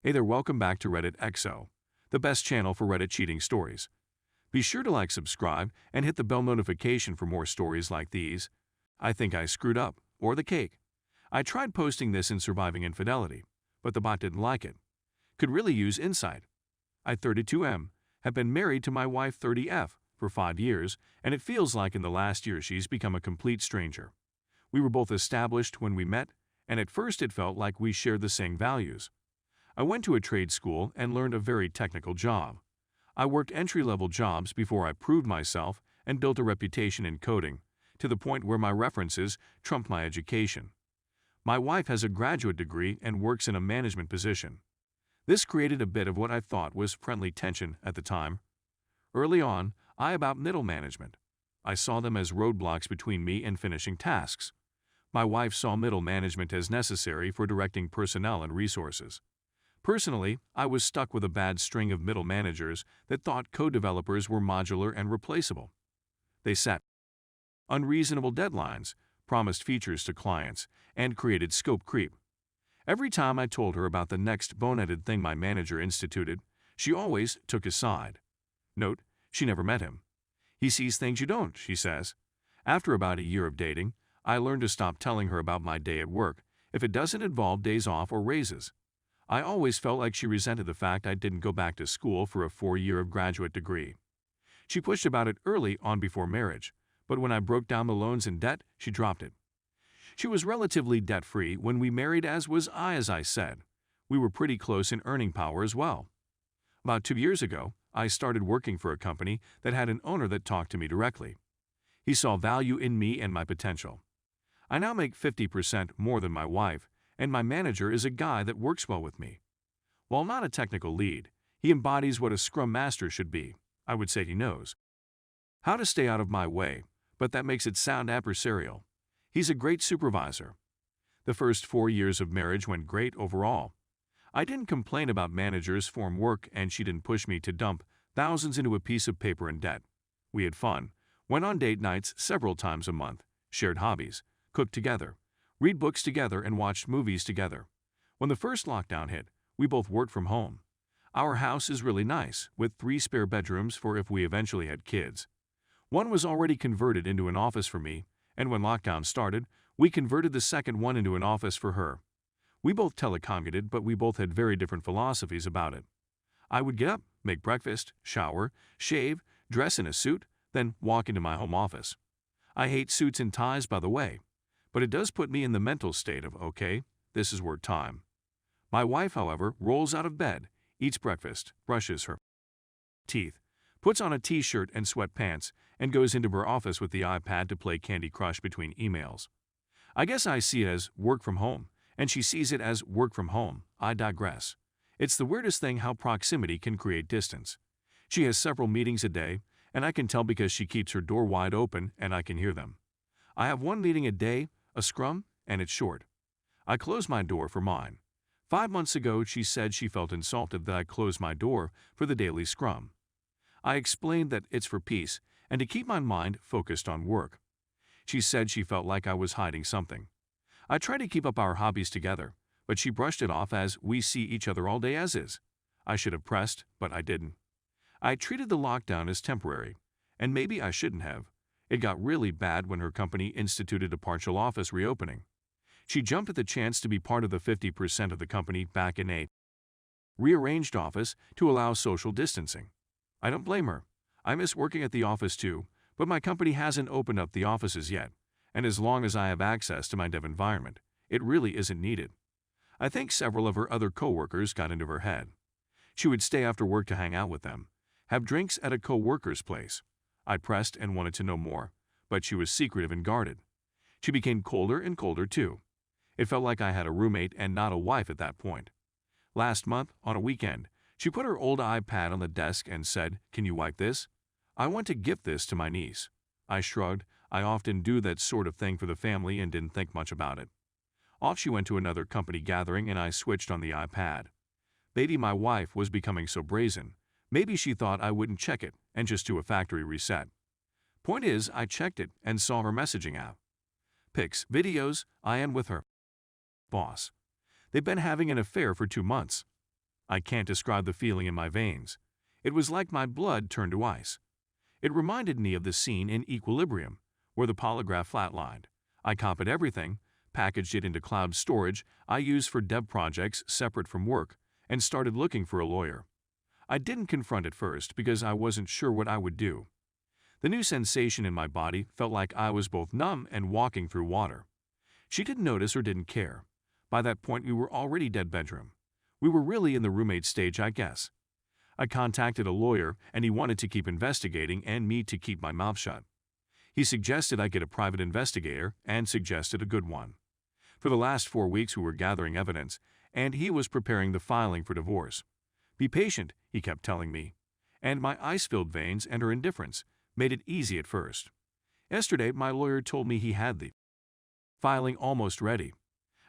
Hey there, welcome back to Reddit XO, the best channel for Reddit cheating stories. Be sure to like, subscribe, and hit the bell notification for more stories like these. I think I screwed up, or the cake. I tried posting this in Surviving Infidelity, but the bot didn't like it. Could really use insight. I 32M, have been married to my wife 30F for 5 years, and it feels like in the last year she's become a complete stranger. We were both established when we met, and at first it felt like we shared the same values. I went to a trade school and learned a very technical job. I worked entry-level jobs before I proved myself and built a reputation in coding, to the point where my references trumped my education. My wife has a graduate degree and works in a management position. This created a bit of what I thought was friendly tension at the time. Early on, I about middle management. I saw them as roadblocks between me and finishing tasks. My wife saw middle management as necessary for directing personnel and resources. Personally, I was stuck with a bad string of middle managers that thought code developers were modular and replaceable. They set unreasonable deadlines, promised features to clients, and created scope creep. Every time I told her about the next boneheaded thing my manager instituted, she always took his side. Note, she never met him. He sees things you don't, she says. After about a year of dating, I learned to stop telling her about my day at work if it doesn't involve days off or raises. I always felt like she resented the fact I didn't go back to school for a 4-year graduate degree. She pushed about it early on before marriage, but when I broke down the loans and debt, she dropped it. She was relatively debt-free when we married, as was I, as I said. We were pretty close in earning power as well. About 2 years ago, I started working for a company that had an owner that talked to me directly. He saw value in me and my potential. I now make 50% more than my wife, and my manager is a guy that works well with me. While not a technical lead, he embodies what a Scrum Master should be. I would say he knows how to stay out of my way, but that makes it sound adversarial. He's a great supervisor. The first 4 years of marriage went great overall. I didn't complain about managers' form work, and she didn't push me to dump thousands into a piece of paper in debt. We had fun, went on date nights several times a month, shared hobbies, cooked together, read books together, and watched movies together. When the first lockdown hit, we both worked from home. Our house is really nice, with 3 spare bedrooms for if we eventually had kids. One was already converted into an office for me, and when lockdown started, we converted the second one into an office for her. We both telecommuted, but we both had very different philosophies about it. I would get up, make breakfast, shower, shave, dress in a suit, then walk into my home office. I hate suits and ties, by the way, but it does put me in the mental state of, okay, this is work time. My wife, however, rolls out of bed, eats breakfast, brushes her teeth, puts on a t-shirt and sweatpants, and goes into her office with the iPad to play Candy Crush between emails. I guess I see it as work from home, and she sees it as work from home. I digress. It's the weirdest thing how proximity can create distance. She has several meetings a day, and I can tell because she keeps her door wide open and I can hear them. I have 1 meeting a day, a scrum, and it's short. I close my door for mine. 5 months ago, she said she felt insulted that I closed my door for the daily scrum. I explained that it's for peace and to keep my mind focused on work. She said she felt like I was hiding something. I tried to keep up our hobbies together, but she brushed it off as we see each other all day as is. I should have pressed, but I didn't. I treated the lockdown as temporary, and maybe I shouldn't have. It got really bad when her company instituted a partial office reopening. She jumped at the chance to be part of the 50% of the company back in a rearranged office to allow social distancing. I don't blame her. I miss working at the office too, but my company hasn't opened up the offices yet, and as long as I have access to my dev environment, it really isn't needed. I think several of her other coworkers got into her head. She would stay after work to hang out with them, have drinks at a coworker's place. I pressed and wanted to know more, but she was secretive and guarded. She became colder and colder too. It felt like I had a roommate and not a wife at that point. Last month, on a weekend, she put her old iPad on the desk and said, "Can you wipe this? I want to gift this to my niece." I shrugged. I often do that sort of thing for the family and didn't think much about it. Off she went to another company gathering and I switched on the iPad. Maybe my wife was becoming so brazen. Maybe she thought I wouldn't check it and just do a factory reset. Point is, I checked it and saw her messaging app. Pics, videos, I am with her boss. They've been having an affair for 2 months. I can't describe the feeling in my veins. It was like my blood turned to ice. It reminded me of the scene in Equilibrium, where the polygraph flatlined. I copied everything, packaged it into cloud storage I use for dev projects separate from work, and started looking for a lawyer. I didn't confront it first because I wasn't sure what I would do. The new sensation in my body felt like I was both numb and walking through water. She didn't notice or didn't care. By that point, we were already dead bedroom. We were really in the roommate stage, I guess. I contacted a lawyer, and he wanted to keep investigating and me to keep my mouth shut. He suggested I get a private investigator and suggested a good one. For the last 4 weeks, we were gathering evidence, and he was preparing the filing for divorce. Be patient, he kept telling me. And my ice-filled veins and her indifference made it easy at first. Yesterday, my lawyer told me he had the filing almost ready.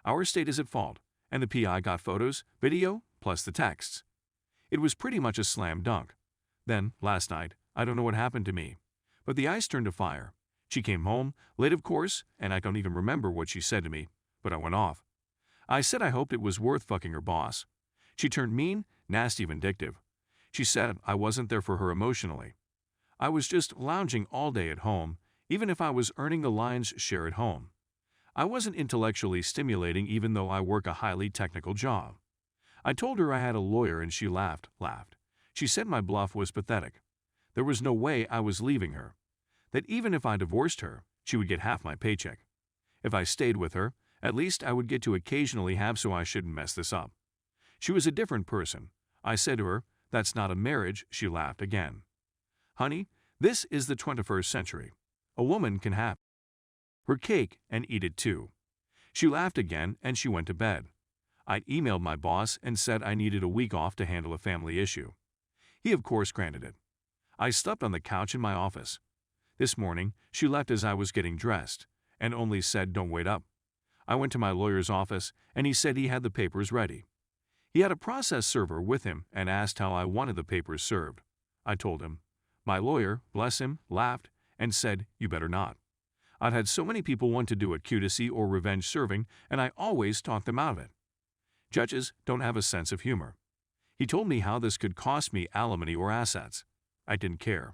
Our state is at fault, and the PI got photos, video, plus the texts. It was pretty much a slam dunk. Then, last night, I don't know what happened to me, but the ice turned to fire. She came home, late of course, and I don't even remember what she said to me, but I went off. I said I hoped it was worth fucking her boss. She turned mean, nasty, vindictive. She said I wasn't there for her emotionally. I was just lounging all day at home, even if I was earning the lion's share at home. I wasn't intellectually stimulating even though I work a highly technical job. I told her I had a lawyer and she laughed. She said my bluff was pathetic. There was no way I was leaving her. That even if I divorced her, she would get half my paycheck. If I stayed with her, at least I would get to occasionally have, so I shouldn't mess this up. She was a different person. I said to her, "That's not a marriage." She laughed again. Honey, this is the 21st century. A woman can have her cake and eat it too. She laughed again and she went to bed. I emailed my boss and said I needed a week off to handle a family issue. He of course granted it. I slept on the couch in my office. This morning, she left as I was getting dressed and only said, "Don't wait up." I went to my lawyer's office and he said he had the papers ready. He had a process server with him and asked how I wanted the papers served. I told him. My lawyer, bless him, laughed and said, "You better not." I've had so many people want to do it, cutacy or revenge serving, and I always talk them out of it. Judges don't have a sense of humor. He told me how this could cost me alimony or assets. I didn't care.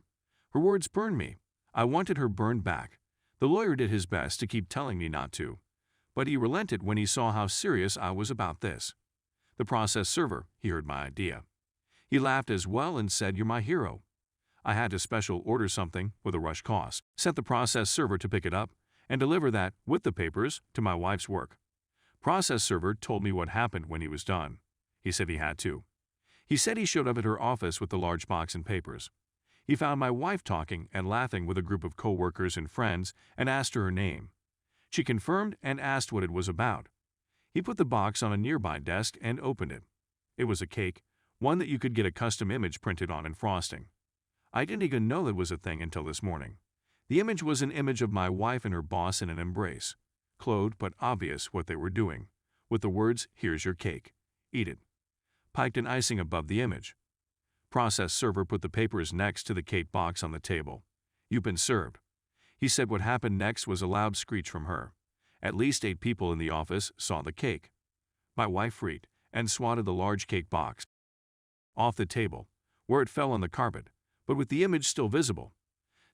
Her words burned me. I wanted her burned back. The lawyer did his best to keep telling me not to, but he relented when he saw how serious I was about this. The process server, he heard my idea. He laughed as well and said, "You're my hero." I had to special order something with a rush cost, sent the process server to pick it up, and deliver that, with the papers, to my wife's work. Process server told me what happened when he was done. He said he had to. He said he showed up at her office with the large box and papers. He found my wife talking and laughing with a group of co-workers and friends and asked her name. She confirmed and asked what it was about. He put the box on a nearby desk and opened it. It was a cake, one that you could get a custom image printed on and frosting. I didn't even know that was a thing until this morning. The image was an image of my wife and her boss in an embrace. Clothed but obvious what they were doing, with the words, "Here's your cake. Eat it." Piked and icing above the image. Process server put the papers next to the cake box on the table. "You've been served." He said what happened next was a loud screech from her. At least 8 people in the office saw the cake. My wife freaked and swatted the large cake box off the table, where it fell on the carpet, but with the image still visible.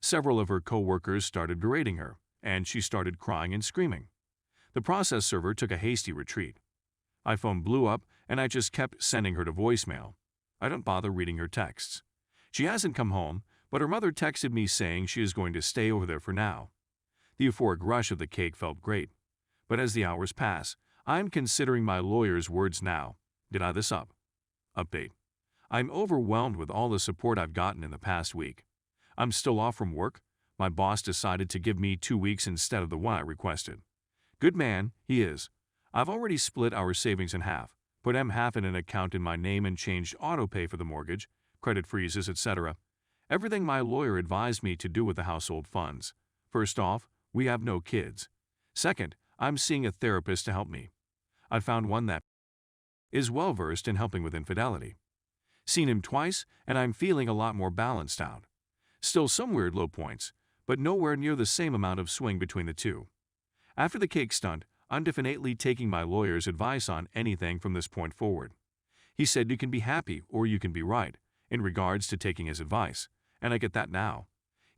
Several of her co-workers started berating her, and she started crying and screaming. The process server took a hasty retreat. My phone blew up, and I just kept sending her to voicemail. I don't bother reading her texts. She hasn't come home, but her mother texted me saying she is going to stay over there for now. The euphoric rush of the cake felt great. But as the hours pass, I'm considering my lawyer's words now. Did I this up? Update. I'm overwhelmed with all the support I've gotten in the past week. I'm still off from work. My boss decided to give me 2 weeks instead of the one I requested. Good man, he is. I've already split our savings in half, put half in an account in my name and changed autopay for the mortgage, credit freezes, etc. Everything my lawyer advised me to do with the household funds. First off, we have no kids. Second, I'm seeing a therapist to help me. I found one that is well-versed in helping with infidelity. Seen him twice, and I'm feeling a lot more balanced out. Still some weird low points, but nowhere near the same amount of swing between the two. After the cake stunt, I'm definitely taking my lawyer's advice on anything from this point forward. He said you can be happy or you can be right in regards to taking his advice, and I get that now.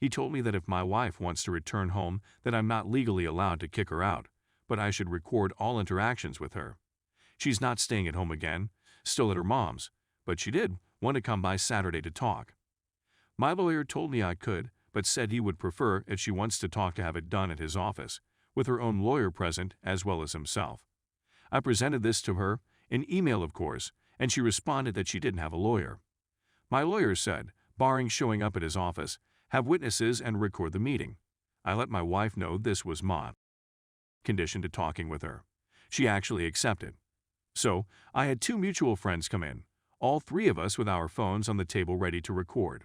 He told me that if my wife wants to return home, that I'm not legally allowed to kick her out, but I should record all interactions with her. She's not staying at home again, still at her mom's, but she did want to come by Saturday to talk. My lawyer told me I could, but said he would prefer if she wants to talk to have it done at his office, with her own lawyer present as well as himself. I presented this to her, in email of course, and she responded that she didn't have a lawyer. My lawyer said, barring showing up at his office, have witnesses and record the meeting. I let my wife know this was my condition to talking with her. She actually accepted. So, I had 2 mutual friends come in, all 3 of us with our phones on the table ready to record.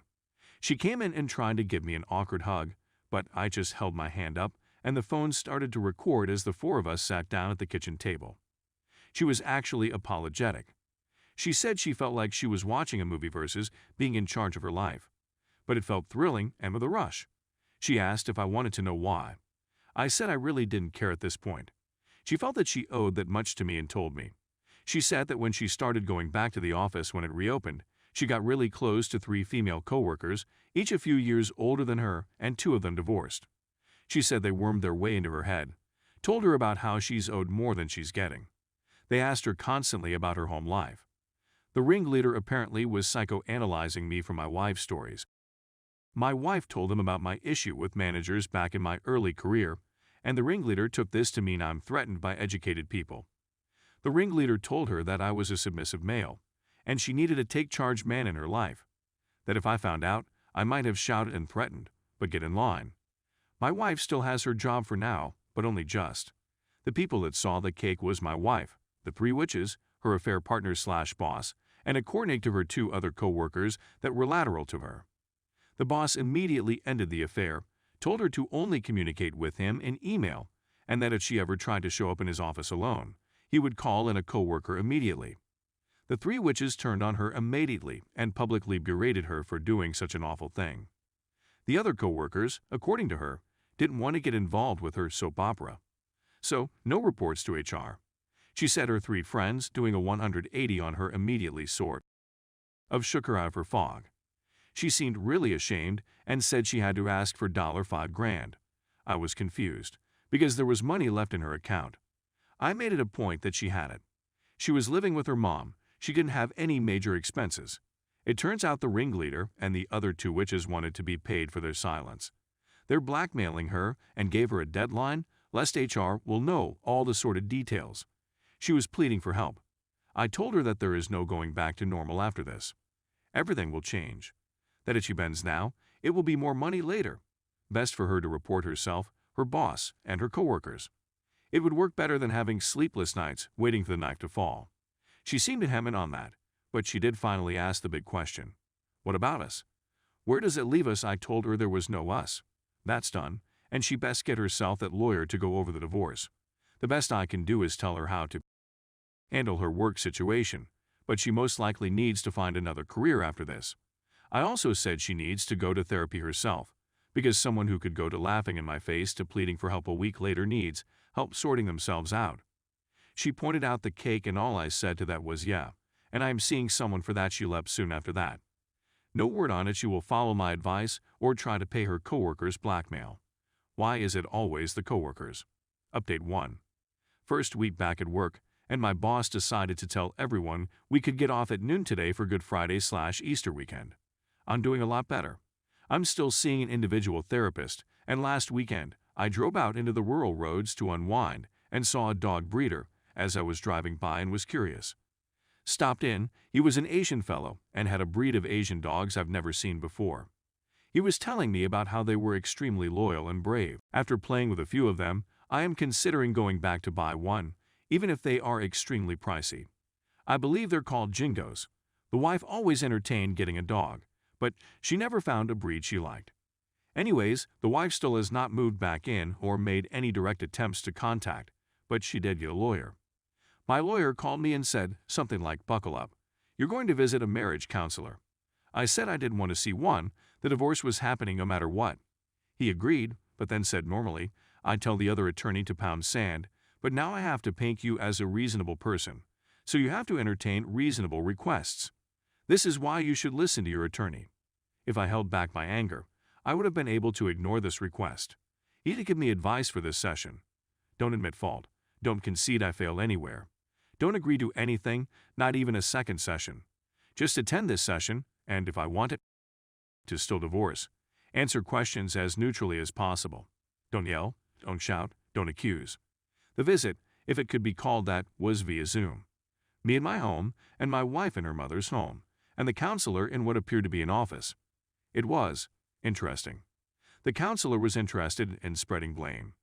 She came in and tried to give me an awkward hug, but I just held my hand up and the phone started to record as the 4 of us sat down at the kitchen table. She was actually apologetic. She said she felt like she was watching a movie versus being in charge of her life. But it felt thrilling and with a rush. She asked if I wanted to know why. I said I really didn't care at this point. She felt that she owed that much to me and told me. She said that when she started going back to the office when it reopened, she got really close to 3 female coworkers, each a few years older than her, and 2 of them divorced. She said they wormed their way into her head, told her about how she's owed more than she's getting. They asked her constantly about her home life. The ringleader apparently was psychoanalyzing me for my wife's stories. My wife told him about my issue with managers back in my early career, and the ringleader took this to mean I'm threatened by educated people. The ringleader told her that I was a submissive male, and she needed a take-charge man in her life. That if I found out, I might have shouted and threatened, but get in line. My wife still has her job for now, but only just. The people that saw the cake was my wife, the 3 witches, her affair partner/boss, and according to her 2 other co-workers that were lateral to her. The boss immediately ended the affair, told her to only communicate with him in email, and that if she ever tried to show up in his office alone, he would call in a co-worker immediately. The 3 witches turned on her immediately and publicly berated her for doing such an awful thing. The other co-workers, according to her, didn't want to get involved with her soap opera. So, no reports to HR. She said her 3 friends doing a 180 on her immediately sort of shook her out of her fog. She seemed really ashamed and said she had to ask for $5,000. I was confused, because there was money left in her account. I made it a point that she had it. She was living with her mom. She didn't have any major expenses. It turns out the ringleader and the other 2 witches wanted to be paid for their silence. They're blackmailing her and gave her a deadline, lest HR will know all the sordid details. She was pleading for help. I told her that there is no going back to normal after this. Everything will change. That if she bends now, it will be more money later. Best for her to report herself, her boss, and her coworkers. It would work better than having sleepless nights waiting for the knife to fall. She seemed to hem in on that, but she did finally ask the big question. What about us? Where does it leave us? I told her there was no us. That's done, and she best get herself that lawyer to go over the divorce. The best I can do is tell her how to handle her work situation, but she most likely needs to find another career after this. I also said she needs to go to therapy herself, because someone who could go to laughing in my face to pleading for help a week later needs help sorting themselves out. She pointed out the cake and all I said to that was yeah, and I am seeing someone for that. She left soon after that. No word on it she will follow my advice or try to pay her coworkers blackmail. Why is it always the coworkers? Update 1. First week back at work, and my boss decided to tell everyone we could get off at noon today for Good Friday/Easter weekend. I'm doing a lot better. I'm still seeing an individual therapist, and last weekend I drove out into the rural roads to unwind and saw a dog breeder as I was driving by and was curious. Stopped in, he was an Asian fellow and had a breed of Asian dogs I've never seen before. He was telling me about how they were extremely loyal and brave. After playing with a few of them, I am considering going back to buy one, even if they are extremely pricey. I believe they're called Jingos. The wife always entertained getting a dog, but she never found a breed she liked. Anyways, the wife still has not moved back in or made any direct attempts to contact, but she did get a lawyer. My lawyer called me and said something like, "Buckle up. You're going to visit a marriage counselor." I said I didn't want to see one. The divorce was happening no matter what. He agreed, but then said normally, I'd tell the other attorney to pound sand, but now I have to paint you as a reasonable person, so you have to entertain reasonable requests. This is why you should listen to your attorney. If I held back my anger, I would have been able to ignore this request. You need to give me advice for this session. Don't admit fault. Don't concede I failed anywhere. Don't agree to anything, not even a second session. Just attend this session, and if I want it to still divorce, answer questions as neutrally as possible. Don't yell, don't shout, don't accuse. The visit, if it could be called that, was via Zoom. Me in my home, and my wife in her mother's home, and the counselor in what appeared to be an office. It was interesting. The counselor was interested in spreading blame.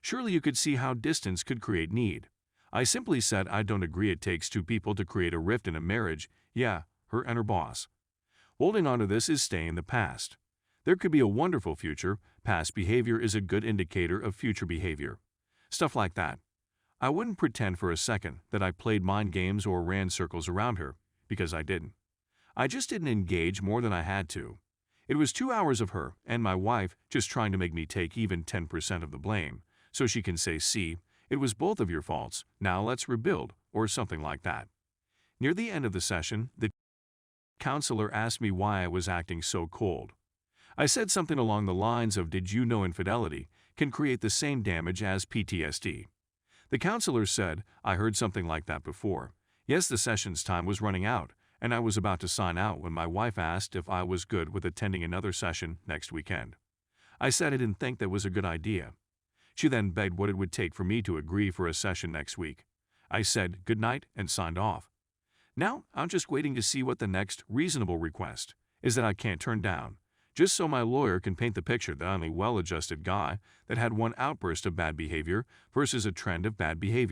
Surely you could see how distance could create need. I simply said I don't agree it takes two people to create a rift in a marriage, yeah, her and her boss. Holding on to this is staying in the past. There could be a wonderful future. Past behavior is a good indicator of future behavior. Stuff like that. I wouldn't pretend for a second that I played mind games or ran circles around her, because I didn't. I just didn't engage more than I had to. It was 2 hours of her and my wife just trying to make me take even 10% of the blame, so she can say, see, it was both of your faults, now let's rebuild, or something like that. Near the end of the session, the counselor asked me why I was acting so cold. I said something along the lines of, did you know infidelity can create the same damage as PTSD? The counselor said, I heard something like that before. Yes, the session's time was running out, and I was about to sign out when my wife asked if I was good with attending another session next weekend. I said I didn't think that was a good idea. She then begged what it would take for me to agree for a session next week. I said good night and signed off. Now, I'm just waiting to see what the next reasonable request is that I can't turn down, just so my lawyer can paint the picture that I'm a well-adjusted guy that had one outburst of bad behavior versus a trend of bad behavior.